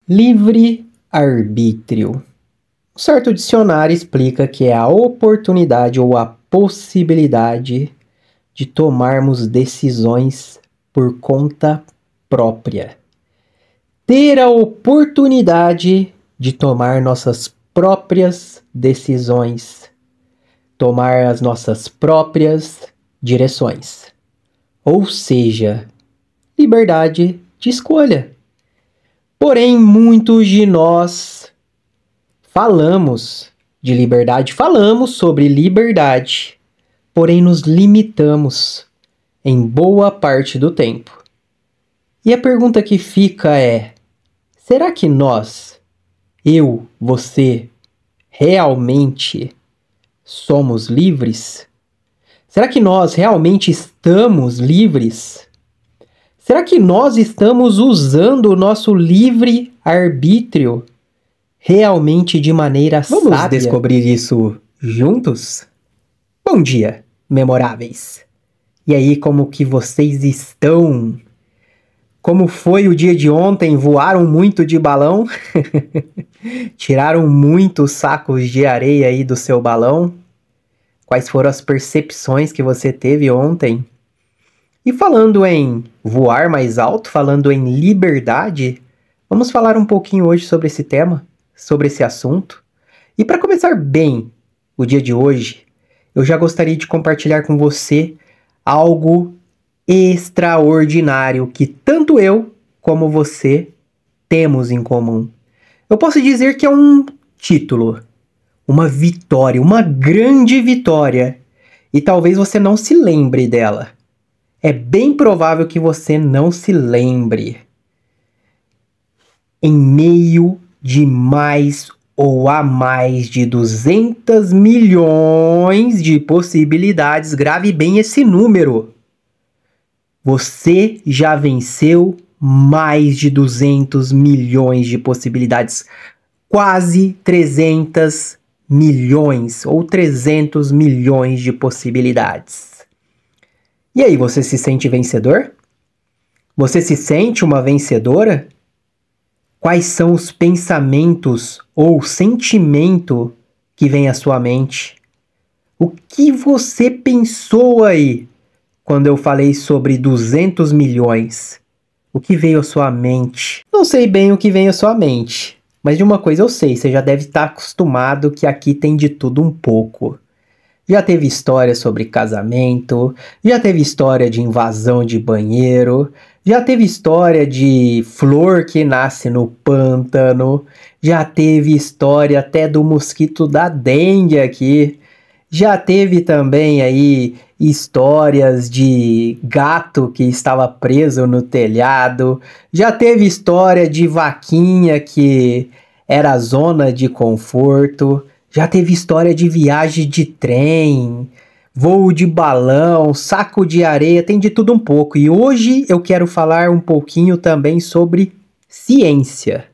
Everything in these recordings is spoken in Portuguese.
Livre-arbítrio. Um certo dicionário explica que é a oportunidade ou a possibilidade de tomarmos decisões por conta própria. Ter a oportunidade de tomar nossas próprias decisões, tomar as nossas próprias direções. Ou seja, liberdade de escolha. Porém, muitos de nós falamos de liberdade, falamos sobre liberdade, porém nos limitamos em boa parte do tempo. E a pergunta que fica é: será que nós, eu, você, realmente somos livres? Será que nós realmente estamos livres? Será que nós estamos usando o nosso livre-arbítrio realmente de maneira sábia? Vamos descobrir isso juntos? Bom dia, memoráveis! E aí, como que vocês estão? Como foi o dia de ontem? Voaram muito de balão? Tiraram muitos sacos de areia aí do seu balão? Quais foram as percepções que você teve ontem? E falando em voar mais alto, falando em liberdade, vamos falar um pouquinho hoje sobre esse tema, sobre esse assunto. E para começar bem o dia de hoje, eu já gostaria de compartilhar com você algo extraordinário que tanto eu como você temos em comum. Eu posso dizer que é um título, uma vitória, uma grande vitória, e talvez você não se lembre dela. É bem provável que você não se lembre. Em meio de mais ou a mais de 200 milhões de possibilidades, grave bem esse número. Você já venceu mais de 200 milhões de possibilidades. Quase 300 milhões ou 300 milhões de possibilidades. E aí, você se sente vencedor? Você se sente uma vencedora? Quais são os pensamentos ou sentimento que vem à sua mente? O que você pensou aí quando eu falei sobre 200 milhões? O que veio à sua mente? Não sei bem o que veio à sua mente, mas de uma coisa eu sei, você já deve estar acostumado que aqui tem de tudo um pouco. Já teve história sobre casamento, já teve história de invasão de banheiro, já teve história de flor que nasce no pântano, já teve história até do mosquito da dengue aqui, já teve também aí histórias de gato que estava preso no telhado, já teve história de vaquinha que era zona de conforto. Já teve história de viagem de trem, voo de balão, saco de areia, tem de tudo um pouco. E hoje eu quero falar um pouquinho também sobre ciência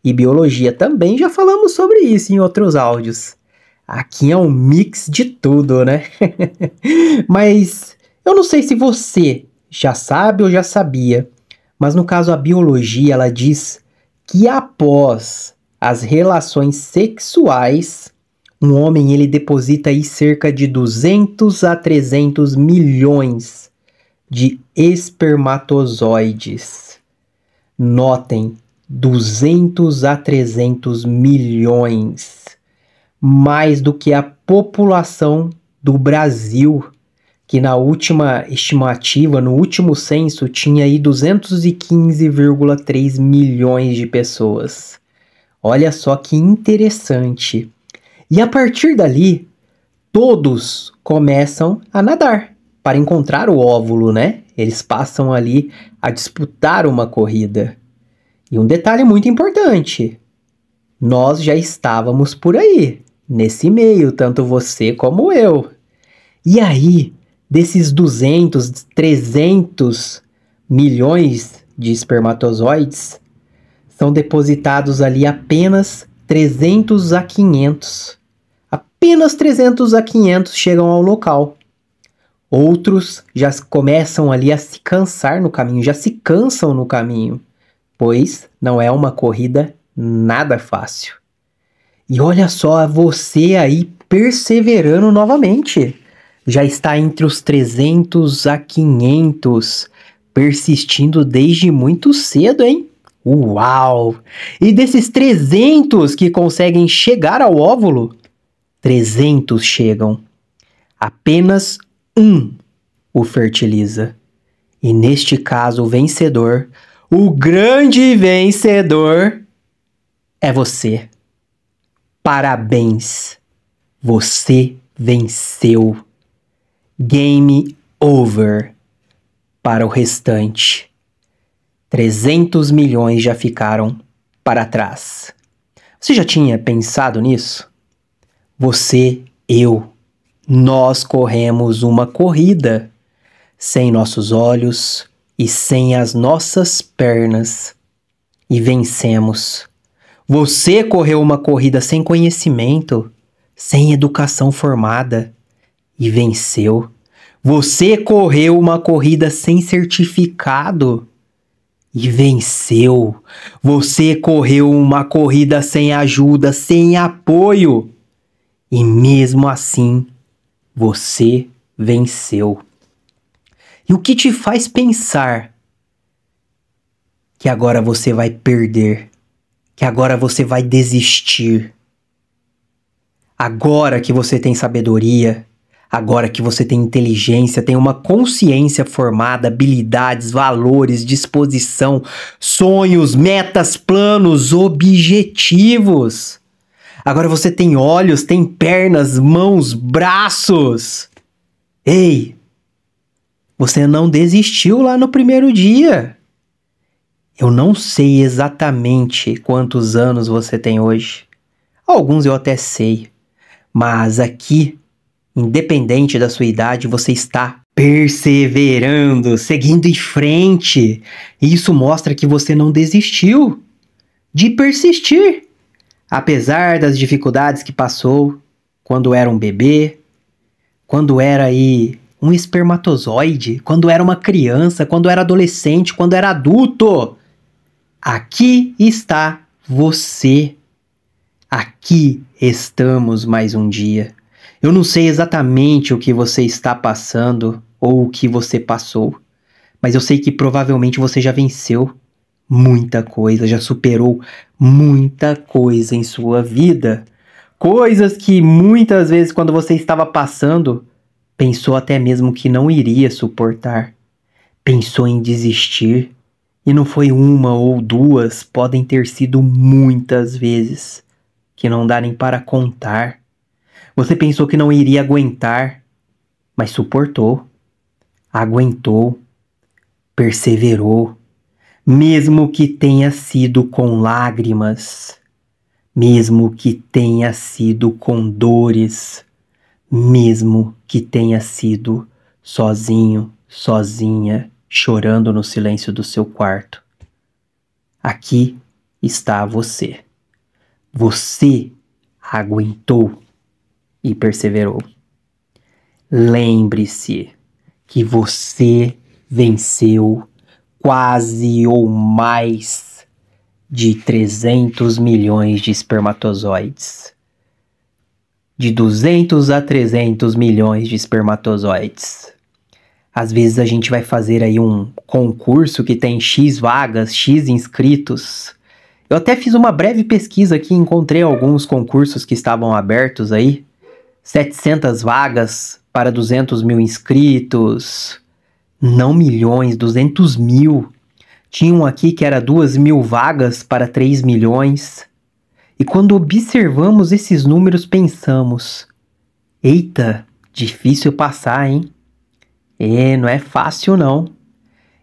e biologia. Também já falamos sobre isso em outros áudios. Aqui é um mix de tudo, né? Mas eu não sei se você já sabe ou já sabia, mas no caso a biologia ela diz que após as relações sexuais, um homem ele deposita aí cerca de 200 a 300 milhões de espermatozoides. Notem, 200 a 300 milhões. Mais do que a população do Brasil, que na última estimativa, no último censo, tinha aí 215,3 milhões de pessoas. Olha só que interessante. E a partir dali, todos começam a nadar para encontrar o óvulo, né? Eles passam ali a disputar uma corrida. E um detalhe muito importante, nós já estávamos por aí, nesse meio, tanto você como eu. E aí, desses 200, 300 milhões de espermatozoides, são depositados ali apenas 300 a 500. Apenas 300 a 500 chegam ao local. Outros já começam ali a se cansar no caminho, já se cansam no caminho, pois não é uma corrida nada fácil. E olha só você aí perseverando novamente. Já está entre os 300 a 500, persistindo desde muito cedo, hein? Uau! E desses 300 que conseguem chegar ao óvulo, 300 chegam. Apenas um o fertiliza. E neste caso, o vencedor, o grande vencedor, é você. Parabéns! Você venceu. Game over para o restante. 300 milhões já ficaram para trás. Você já tinha pensado nisso? Você, eu, nós corremos uma corrida sem nossos olhos e sem as nossas pernas e vencemos. Você correu uma corrida sem conhecimento, sem educação formada e venceu. Você correu uma corrida sem certificado e venceu. Você correu uma corrida sem ajuda, sem apoio e mesmo assim você venceu. E o que te faz pensar que agora você vai perder? Que agora você vai desistir? Agora que você tem sabedoria, agora que você tem inteligência, tem uma consciência formada, habilidades, valores, disposição, sonhos, metas, planos, objetivos. Agora você tem olhos, tem pernas, mãos, braços. Ei, você não desistiu lá no primeiro dia. Eu não sei exatamente quantos anos você tem hoje. Alguns eu até sei. Mas aqui, independente da sua idade, você está perseverando, seguindo em frente. E isso mostra que você não desistiu de persistir. Apesar das dificuldades que passou quando era um bebê, quando era aí um espermatozoide, quando era uma criança, quando era adolescente, quando era adulto. Aqui está você. Aqui estamos mais um dia. Eu não sei exatamente o que você está passando ou o que você passou, mas eu sei que provavelmente você já venceu muita coisa, já superou muita coisa em sua vida. Coisas que muitas vezes quando você estava passando, pensou até mesmo que não iria suportar. Pensou em desistir. E não foi uma ou duas, podem ter sido muitas vezes, que não dá nem para contar. Você pensou que não iria aguentar, mas suportou, aguentou, perseverou, mesmo que tenha sido com lágrimas, mesmo que tenha sido com dores, mesmo que tenha sido sozinho, sozinha, chorando no silêncio do seu quarto. Aqui está você. Você aguentou e perseverou. Lembre-se que você venceu quase ou mais de 300 milhões de espermatozoides. De 200 a 300 milhões de espermatozoides. Às vezes a gente vai fazer aí um concurso que tem X vagas, X inscritos. Eu até fiz uma breve pesquisa aqui, encontrei alguns concursos que estavam abertos aí. 700 vagas para 200 mil inscritos. Não milhões, 200 mil. Tinha um aqui que era 2.000 vagas para 3 milhões. E quando observamos esses números, pensamos: eita, difícil passar, hein? Não é fácil não.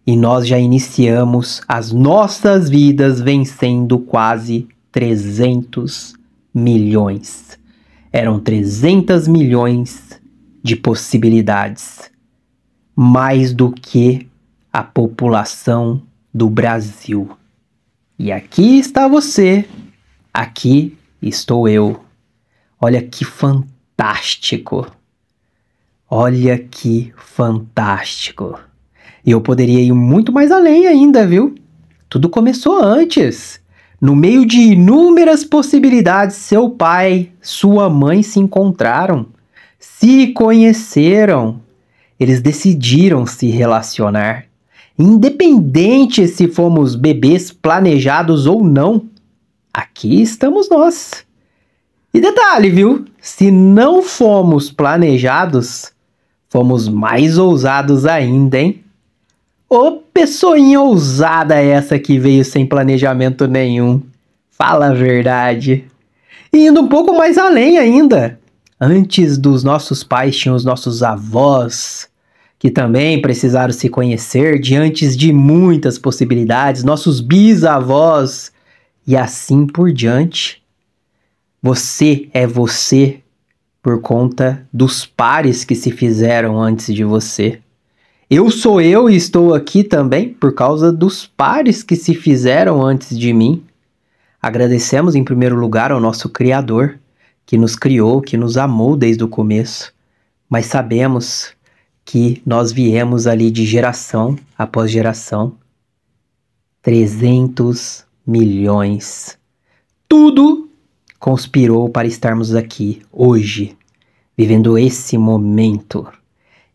E nós já iniciamos as nossas vidas vencendo quase 300 milhões. Eram 300 milhões de possibilidades. Mais do que a população do Brasil. E aqui está você. Aqui estou eu. Olha que fantástico. Olha que fantástico. E eu poderia ir muito mais além ainda, viu? Tudo começou antes. No meio de inúmeras possibilidades, seu pai, sua mãe se encontraram, se conheceram, eles decidiram se relacionar. Independente se fomos bebês planejados ou não, aqui estamos nós. E detalhe, viu? Se não fomos planejados, fomos mais ousados ainda, hein? Ô pessoinha ousada essa que veio sem planejamento nenhum. Fala a verdade. E indo um pouco mais além ainda. Antes dos nossos pais tinham os nossos avós, que também precisaram se conhecer diante de muitas possibilidades, nossos bisavós e assim por diante. Você é você por conta dos pares que se fizeram antes de você. Eu sou eu e estou aqui também por causa dos pares que se fizeram antes de mim. Agradecemos em primeiro lugar ao nosso Criador, que nos criou, que nos amou desde o começo, mas sabemos que nós viemos ali de geração após geração. 300 milhões. Tudo conspirou para estarmos aqui hoje, vivendo esse momento.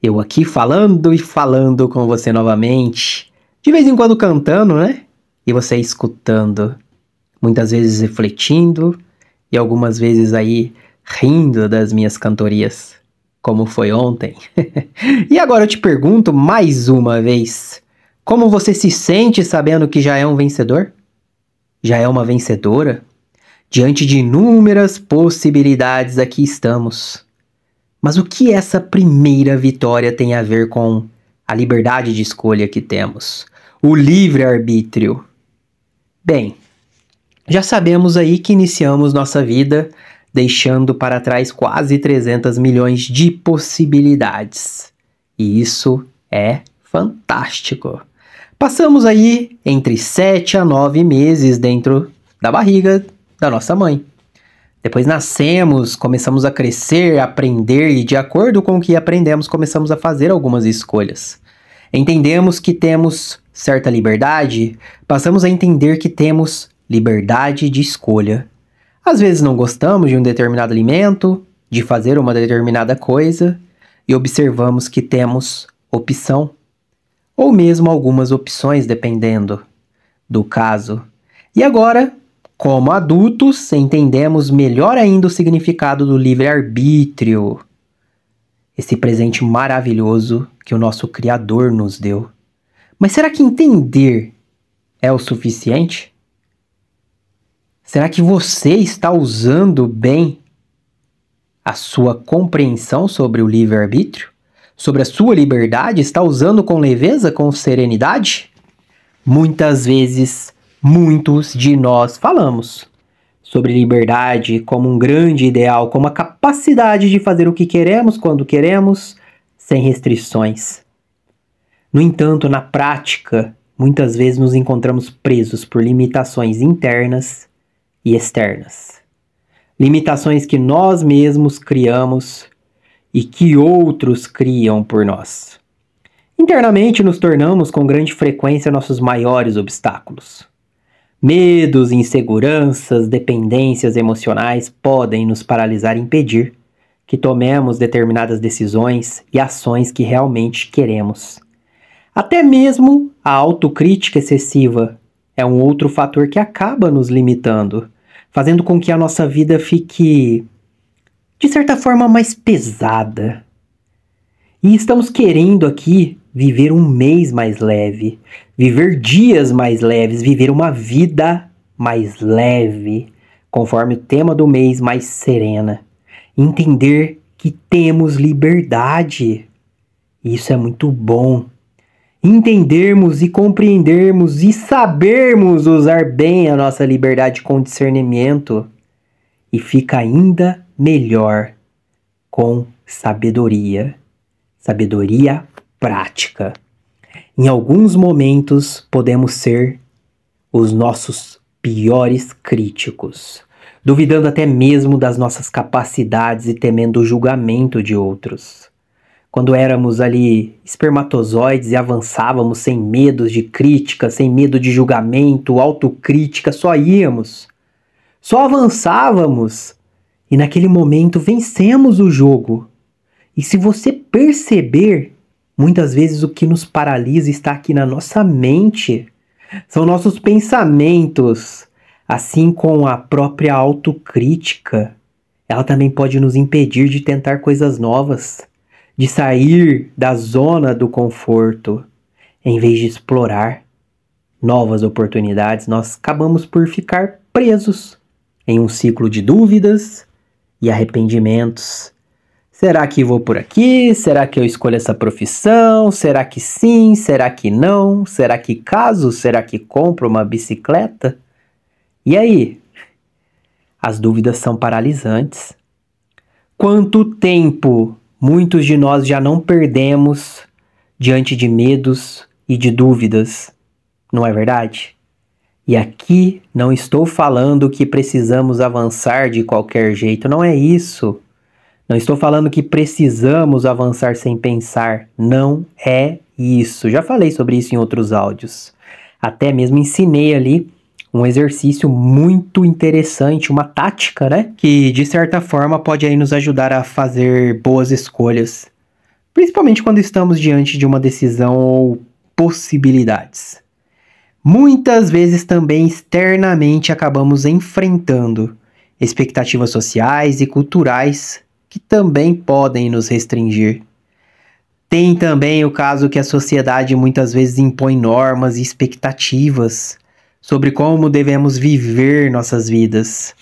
Eu aqui falando e falando com você novamente, de vez em quando cantando, né? E você escutando, muitas vezes refletindo e algumas vezes aí rindo das minhas cantorias, como foi ontem. E agora eu te pergunto mais uma vez, como você se sente sabendo que já é um vencedor? Já é uma vencedora? Diante de inúmeras possibilidades aqui estamos. Mas o que essa primeira vitória tem a ver com a liberdade de escolha que temos? O livre-arbítrio? Bem, já sabemos aí que iniciamos nossa vida deixando para trás quase 300 milhões de possibilidades. E isso é fantástico. Passamos aí entre 7 a 9 meses dentro da barriga da nossa mãe. Depois nascemos, começamos a crescer, a aprender e de acordo com o que aprendemos começamos a fazer algumas escolhas. Entendemos que temos certa liberdade, passamos a entender que temos liberdade de escolha. Às vezes não gostamos de um determinado alimento, de fazer uma determinada coisa e observamos que temos opção, ou mesmo algumas opções dependendo do caso. E agora, como adultos, entendemos melhor ainda o significado do livre-arbítrio, esse presente maravilhoso que o nosso Criador nos deu. Mas será que entender é o suficiente? Será que você está usando bem a sua compreensão sobre o livre-arbítrio? Sobre a sua liberdade? Está usando com leveza, com serenidade? Muitas vezes, muitos de nós falamos sobre liberdade como um grande ideal, como a capacidade de fazer o que queremos, quando queremos, sem restrições. No entanto, na prática, muitas vezes nos encontramos presos por limitações internas e externas. Limitações que nós mesmos criamos e que outros criam por nós. Internamente, nos tornamos com grande frequência nossos maiores obstáculos. Medos, inseguranças, dependências emocionais podem nos paralisar e impedir que tomemos determinadas decisões e ações que realmente queremos. Até mesmo a autocrítica excessiva é um outro fator que acaba nos limitando, fazendo com que a nossa vida fique, de certa forma, mais pesada. E estamos querendo aqui viver um mês mais leve, viver dias mais leves, viver uma vida mais leve, conforme o tema do mês, mais serena. Entender que temos liberdade. Isso é muito bom. Entendermos e compreendermos e sabermos usar bem a nossa liberdade com discernimento. E fica ainda melhor com sabedoria. Sabedoria prática. Em alguns momentos podemos ser os nossos piores críticos, duvidando até mesmo das nossas capacidades e temendo o julgamento de outros. quando éramos ali espermatozoides e avançávamos sem medos de crítica, sem medo de julgamento, autocrítica, só íamos, só avançávamos e naquele momento vencemos o jogo. E se você perceber, muitas vezes o que nos paralisa está aqui na nossa mente, são nossos pensamentos, assim como a própria autocrítica. Ela também pode nos impedir de tentar coisas novas, de sair da zona do conforto. Em vez de explorar novas oportunidades, nós acabamos por ficar presos em um ciclo de dúvidas e arrependimentos. Será que vou por aqui? Será que eu escolho essa profissão? Será que sim? Será que não? Será que caso? Será que compro uma bicicleta? E aí? As dúvidas são paralisantes. Quanto tempo muitos de nós já não perdemos diante de medos e de dúvidas, não é verdade? E aqui não estou falando que precisamos avançar de qualquer jeito, não é isso. Não estou falando que precisamos avançar sem pensar, não é isso. Já falei sobre isso em outros áudios. Até mesmo ensinei ali um exercício muito interessante, uma tática, né? Que de certa forma pode aí nos ajudar a fazer boas escolhas. Principalmente quando estamos diante de uma decisão ou possibilidades. Muitas vezes também externamente acabamos enfrentando expectativas sociais e culturais que também podem nos restringir. Tem também o caso que a sociedade muitas vezes impõe normas e expectativas sobre como devemos viver nossas vidas.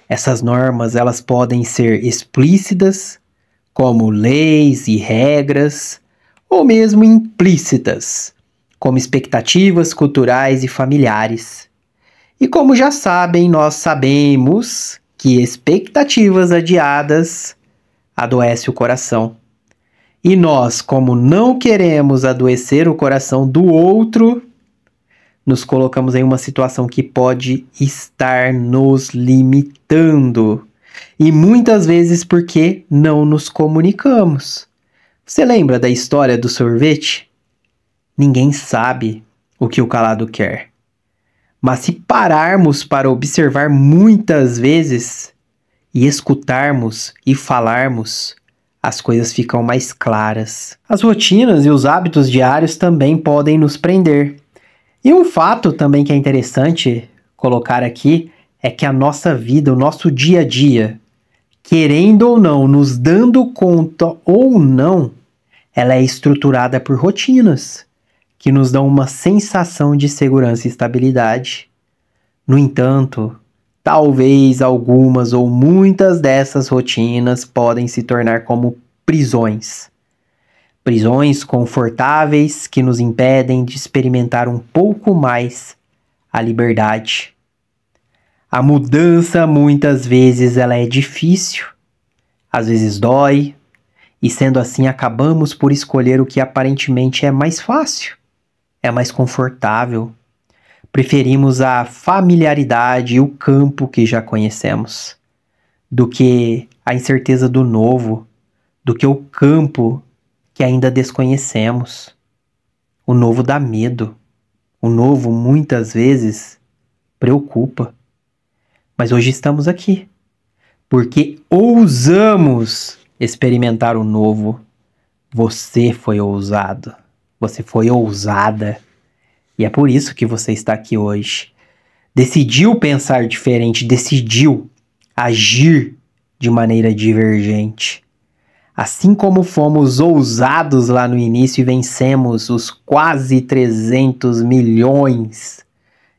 Essas normas, elas podem ser explícitas, como leis e regras, ou mesmo implícitas, como expectativas culturais e familiares. E como já sabem, nós sabemos que expectativas adiadas adoecem o coração. E nós, como não queremos adoecer o coração do outro, nos colocamos em uma situação que pode estar nos limitando. E muitas vezes porque não nos comunicamos. Você lembra da história do sorvete? Ninguém sabe o que o calado quer. Mas se pararmos para observar muitas vezes e escutarmos e falarmos, as coisas ficam mais claras. As rotinas e os hábitos diários também podem nos prender. E um fato também que é interessante colocar aqui é que a nossa vida, o nosso dia a dia, querendo ou não, nos dando conta ou não, ela é estruturada por rotinas que nos dão uma sensação de segurança e estabilidade. No entanto, talvez algumas ou muitas dessas rotinas podem se tornar como prisões. Prisões confortáveis que nos impedem de experimentar um pouco mais a liberdade. A mudança muitas vezes ela é difícil, às vezes dói, e sendo assim acabamos por escolher o que aparentemente é mais fácil, é mais confortável. Preferimos a familiaridade e o campo que já conhecemos, do que a incerteza do novo, do que o campo que ainda desconhecemos. O novo dá medo. O novo, muitas vezes, preocupa. Mas hoje estamos aqui, porque ousamos experimentar o novo. Você foi ousado. Você foi ousada. E é por isso que você está aqui hoje. Decidiu pensar diferente, decidiu agir de maneira divergente. Assim como fomos ousados lá no início e vencemos os quase 300 milhões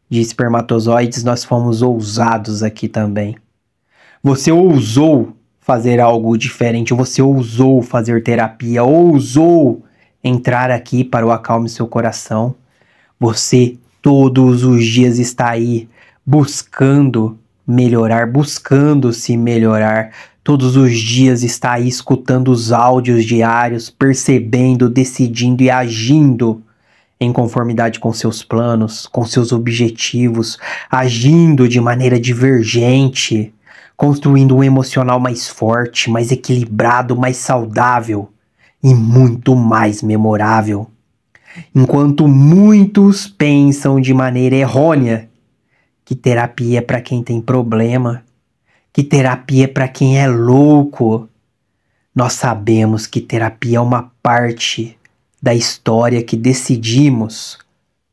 de espermatozoides, nós fomos ousados aqui também. Você ousou fazer algo diferente, você ousou fazer terapia, ousou entrar aqui para o Acalme Seu Coração. Você todos os dias está aí buscando melhorar, buscando se melhorar. Todos os dias está aí escutando os áudios diários, percebendo, decidindo e agindo em conformidade com seus planos, com seus objetivos, agindo de maneira divergente, construindo um emocional mais forte, mais equilibrado, mais saudável. e muito mais memorável. Enquanto muitos pensam de maneira errônea que terapia é para quem tem problema, que terapia é para quem é louco, nós sabemos que terapia é uma parte da história que decidimos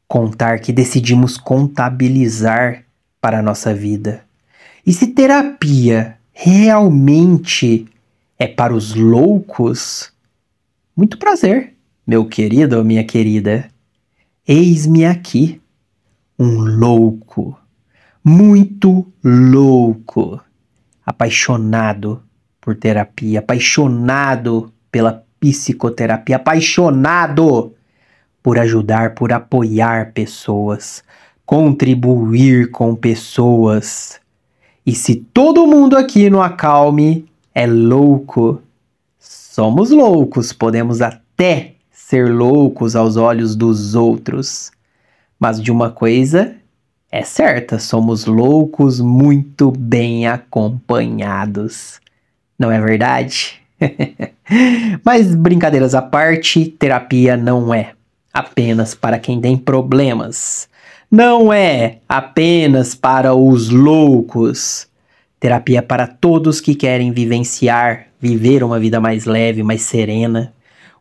contar, que decidimos contabilizar para a nossa vida. E se terapia realmente é para os loucos, muito prazer, meu querido ou minha querida. Eis-me aqui, um louco, muito louco, apaixonado por terapia, apaixonado pela psicoterapia, apaixonado por ajudar, por apoiar pessoas, contribuir com pessoas. E se todo mundo aqui no Acalme é louco, somos loucos, podemos até ser loucos aos olhos dos outros. Mas de uma coisa é certa, somos loucos muito bem acompanhados. Não é verdade? Mas brincadeiras à parte, terapia não é apenas para quem tem problemas. Não é apenas para os loucos. Terapia é para todos que querem viver uma vida mais leve, mais serena,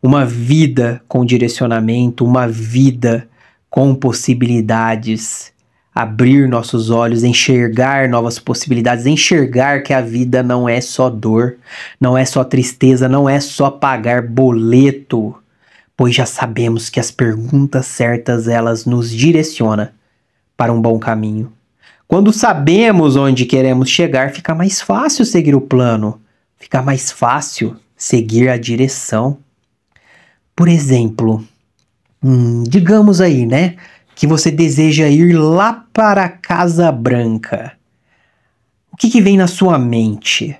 uma vida com direcionamento, uma vida com possibilidades, abrir nossos olhos, enxergar novas possibilidades, enxergar que a vida não é só dor, não é só tristeza, não é só pagar boleto, pois já sabemos que as perguntas certas elas nos direcionam para um bom caminho. Quando sabemos onde queremos chegar, fica mais fácil seguir o plano, fica mais fácil seguir a direção. Por exemplo, digamos aí, né, que você deseja ir lá para a Casa Branca. O que vem na sua mente?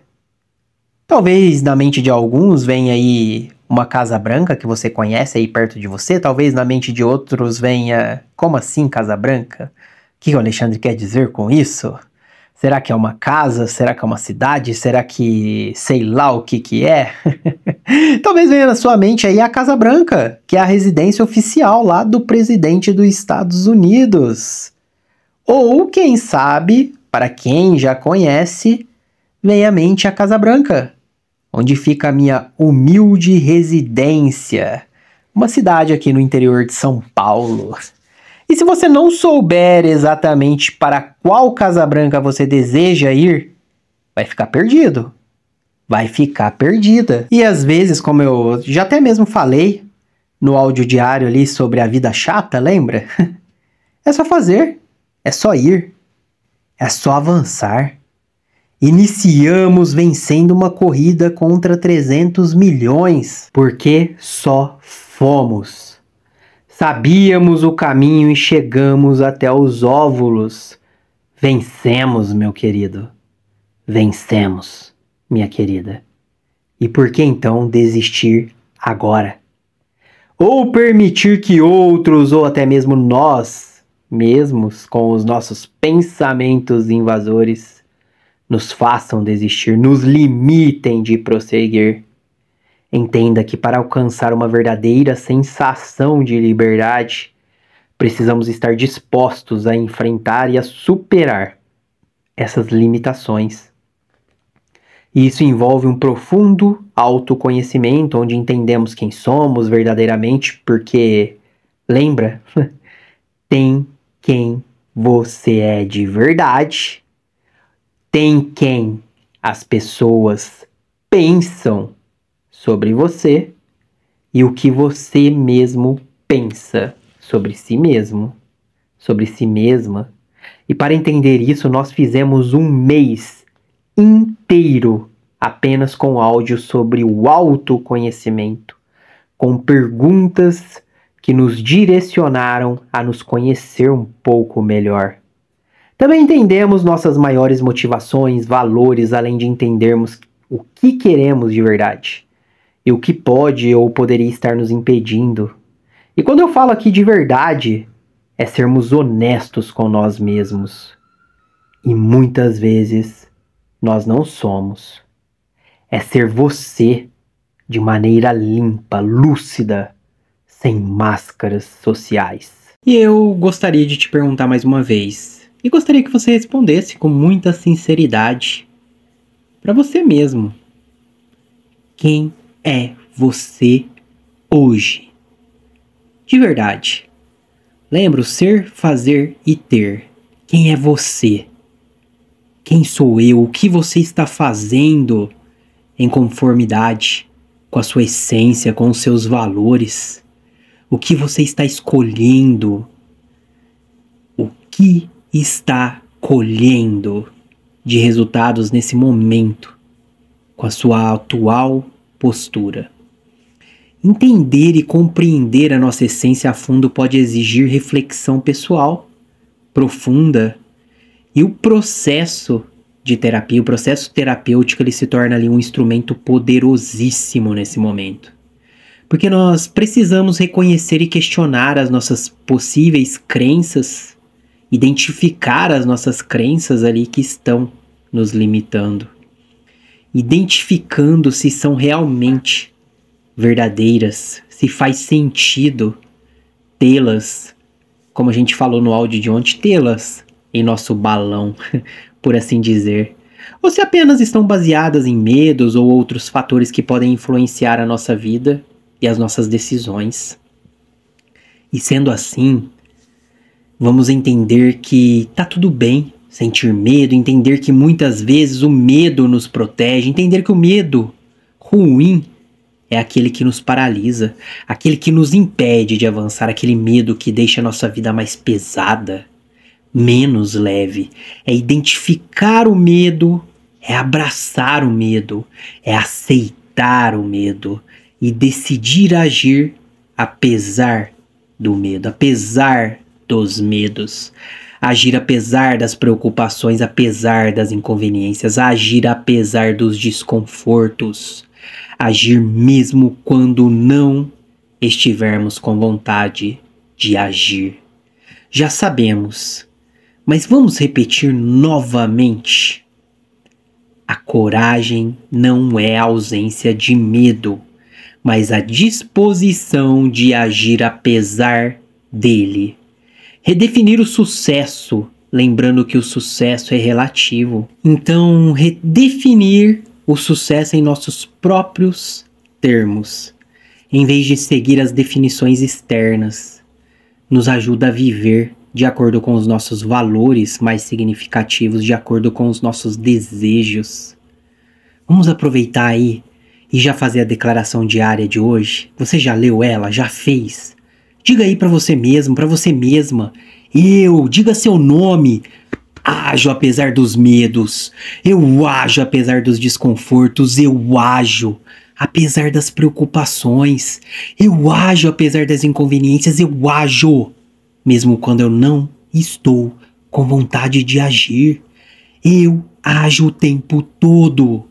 Talvez na mente de alguns venha aí uma Casa Branca que você conhece aí perto de você. Talvez na mente de outros venha, como assim Casa Branca? O que o Alexandre quer dizer com isso? Será que é uma casa? Será que é uma cidade? Será que sei lá o que é? Talvez venha na sua mente aí a Casa Branca, que é a residência oficial lá do presidente dos Estados Unidos. Ou, quem sabe, para quem já conhece, vem à mente a Casa Branca, onde fica a minha humilde residência, uma cidade aqui no interior de São Paulo. E se você não souber exatamente para qual Casa Branca você deseja ir, vai ficar perdido. Vai ficar perdida. E às vezes, como eu já até mesmo falei no áudio diário ali sobre a vida chata, lembra? É só fazer, é só ir, é só avançar. Iniciamos vencendo uma corrida contra 300 milhões, porque só fomos. Sabíamos o caminho e chegamos até os óvulos. Vencemos, meu querido. Vencemos, minha querida. E por que então desistir agora? Ou permitir que outros, ou até mesmo nós mesmos, com os nossos pensamentos invasores, nos façam desistir, nos limitem de prosseguir? Entenda que para alcançar uma verdadeira sensação de liberdade, precisamos estar dispostos a enfrentar e a superar essas limitações. E isso envolve um profundo autoconhecimento, onde entendemos quem somos verdadeiramente, porque, lembra, tem quem você é de verdade, tem quem as pessoas pensam sobre você e o que você mesmo pensa sobre si mesmo, sobre si mesma. E para entender isso, nós fizemos um mês inteiro apenas com áudio sobre o autoconhecimento, com perguntas que nos direcionaram a nos conhecer um pouco melhor. Também entendemos nossas maiores motivações, valores, além de entendermos o que queremos de verdade e o que pode ou poderia estar nos impedindo. E quando eu falo aqui de verdade, é sermos honestos com nós mesmos. E muitas vezes nós não somos. É ser você de maneira limpa, lúcida, sem máscaras sociais. E eu gostaria de te perguntar mais uma vez, e gostaria que você respondesse com muita sinceridade para você mesmo. Quem é você hoje? De verdade. Lembra o ser, fazer e ter. Quem é você? Quem sou eu? O que você está fazendo em conformidade com a sua essência, com os seus valores? O que você está escolhendo? O que está colhendo de resultados nesse momento com a sua atual postura? Entender e compreender a nossa essência a fundo pode exigir reflexão pessoal profunda, e o processo de terapia, o processo terapêutico, ele se torna ali um instrumento poderosíssimo nesse momento. Porque nós precisamos reconhecer e questionar as nossas possíveis crenças, identificar as nossas crenças ali que estão nos limitando, identificando se são realmente verdadeiras, se faz sentido tê-las, como a gente falou no áudio de ontem, tê-las em nosso balão, por assim dizer, ou se apenas estão baseadas em medos ou outros fatores que podem influenciar a nossa vida e as nossas decisões. E sendo assim, vamos entender que tá tudo bem sentir medo, entender que muitas vezes o medo nos protege, entender que o medo ruim é aquele que nos paralisa, aquele que nos impede de avançar, aquele medo que deixa a nossa vida mais pesada, menos leve. É identificar o medo, é abraçar o medo, é aceitar o medo e decidir agir apesar do medo, apesar dos medos. Agir apesar das preocupações, apesar das inconveniências, agir apesar dos desconfortos. Agir mesmo quando não estivermos com vontade de agir. Já sabemos, mas vamos repetir novamente. A coragem não é a ausência de medo, mas a disposição de agir apesar dele. Redefinir o sucesso, lembrando que o sucesso é relativo. Então, redefinir o sucesso em nossos próprios termos, em vez de seguir as definições externas, nos ajuda a viver de acordo com os nossos valores mais significativos, de acordo com os nossos desejos. Vamos aproveitar aí e já fazer a declaração diária de hoje. Você já leu ela? Já fez? Diga aí para você mesmo, para você mesma. Diga seu nome. Ajo apesar dos medos, eu ajo apesar dos desconfortos, eu ajo apesar das preocupações, eu ajo apesar das inconveniências, eu ajo mesmo quando eu não estou com vontade de agir. Eu ajo o tempo todo,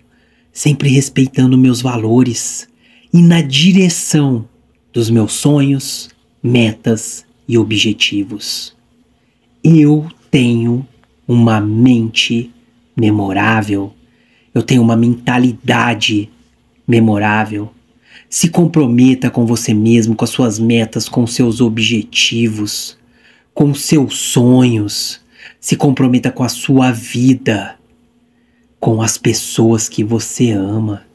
sempre respeitando meus valores e na direção dos meus sonhos, metas e objetivos. Eu tenho uma mente memorável. Eu tenho uma mentalidade memorável. Se comprometa com você mesmo, com as suas metas, com seus objetivos, com seus sonhos. Se comprometa com a sua vida, com as pessoas que você ama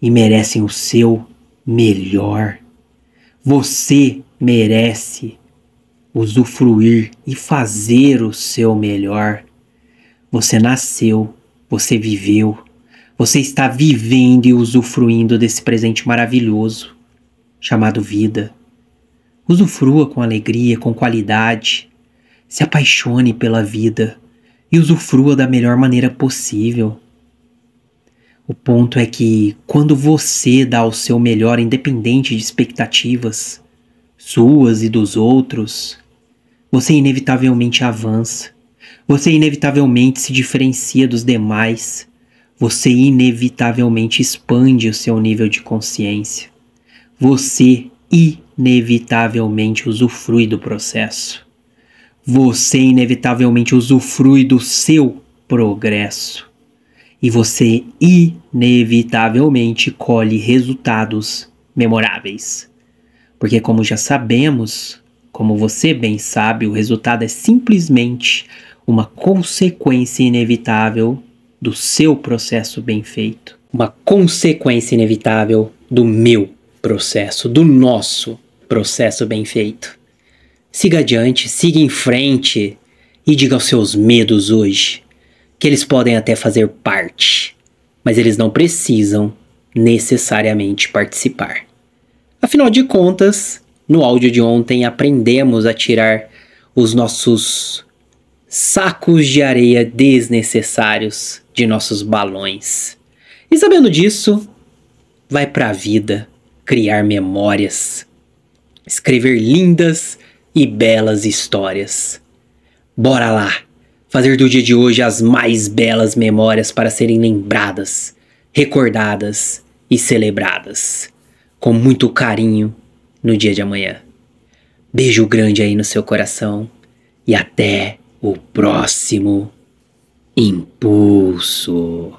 e merecem o seu melhor. Você merece usufruir e fazer o seu melhor. Você nasceu, você viveu, você está vivendo e usufruindo desse presente maravilhoso chamado vida. Usufrua com alegria, com qualidade, se apaixone pela vida e usufrua da melhor maneira possível. O ponto é que quando você dá o seu melhor, independente de expectativas suas e dos outros, você inevitavelmente avança, você inevitavelmente se diferencia dos demais, você inevitavelmente expande o seu nível de consciência, você inevitavelmente usufrui do processo, você inevitavelmente usufrui do seu progresso. e você inevitavelmente colhe resultados memoráveis. Porque, como já sabemos, como você bem sabe, o resultado é simplesmente uma consequência inevitável do seu processo bem feito. Uma consequência inevitável do meu processo, do nosso processo bem feito. Siga adiante, siga em frente e diga aos seus medos hoje que eles podem até fazer parte, mas eles não precisam necessariamente participar. Afinal de contas, no áudio de ontem aprendemos a tirar os nossos sacos de areia desnecessários de nossos balões. E sabendo disso, vai pra vida criar memórias, escrever lindas e belas histórias. Bora lá, fazer do dia de hoje as mais belas memórias para serem lembradas, recordadas e celebradas, com muito carinho no dia de amanhã. Beijo grande aí no seu coração e até o próximo impulso.